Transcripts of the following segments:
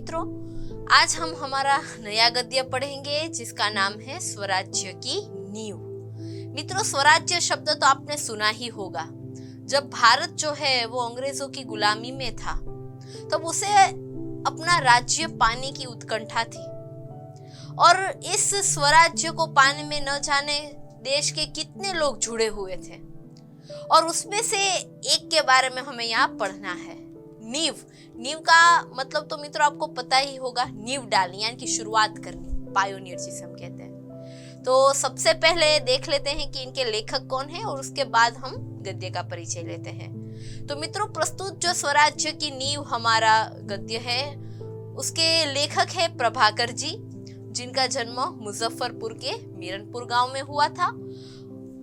मित्रों, आज हम हमारा नया गद्य पढ़ेंगे जिसका नाम है स्वराज्य की नींव। मित्रों, स्वराज्य शब्द तो आपने सुना ही होगा। जब भारत जो है वो अंग्रेजों की गुलामी में था तब उसे अपना राज्य पाने की उत्कंठा थी और इस स्वराज्य को पाने में न जाने देश के कितने लोग जुड़े हुए थे और उसमें से एक के बारे में हमें यहाँ पढ़ना है। नींव। नींव का मतलब तो मित्रों आपको पता ही होगा, नींव डालनी यानी कि शुरुआत करनी, पायोनियर जिसे हम कहते हैं। तो सबसे पहले देख लेते हैं कि इनके लेखक कौन है और उसके बाद हम गद्य का परिचय लेते हैं। तो मित्रों, प्रस्तुत जो स्वराज्य की नींव हमारा गद्य है उसके लेखक है प्रभाकर जी, जिनका जन्म मुजफ्फरपुर के मीरनपुर गांव में हुआ था।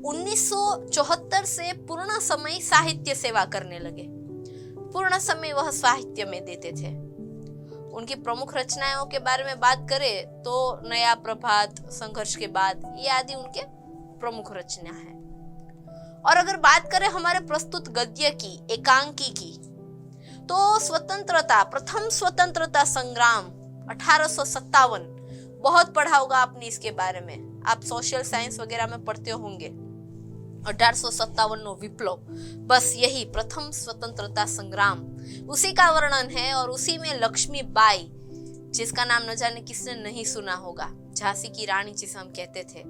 1974 से पूर्ण समय साहित्य सेवा करने लगे। पूर्ण समय वह साहित्य में देते थे। उनकी प्रमुख रचनाओं के बारे में बात करें तो नया प्रभात, संघर्ष के बाद, ये आदि उनके प्रमुख रचना है। और अगर बात करें हमारे प्रस्तुत गद्य की, एकांकी की, तो स्वतंत्रता, प्रथम स्वतंत्रता संग्राम 1857, बहुत पढ़ा होगा आपने इसके बारे में, आप सोशल साइंस वगैरह में पढ़ते होंगे। 1857 विप्लव, बस यही प्रथम स्वतंत्रता संग्राम, उसी का वर्णन है। और उसी में लक्ष्मीबाई, जिसका नाम न जाने किसने नहीं सुना होगा, झांसी की रानी जिसे हम कहते थे,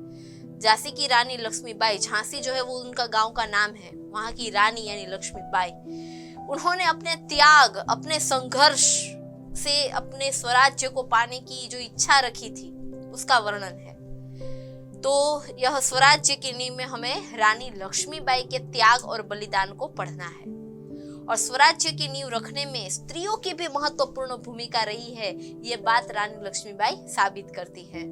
झांसी की रानी लक्ष्मीबाई। झांसी जो है वो उनका गांव का नाम है, वहां की रानी यानी लक्ष्मीबाई। उन्होंने अपने त्याग, अपने संघर्ष से अपने स्वराज्य को पाने की जो इच्छा रखी थी उसका वर्णन है। तो यह स्वराज्य की नींव में हमें रानी लक्ष्मीबाई के त्याग और बलिदान को पढ़ना है। और स्वराज्य की नींव रखने में स्त्रियों की भी महत्वपूर्ण भूमिका रही है, ये बात रानी लक्ष्मीबाई साबित करती है।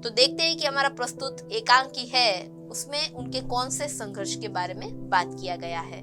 तो देखते हैं कि हमारा प्रस्तुत एकांकी है उसमें उनके कौन से संघर्ष के बारे में बात किया गया है।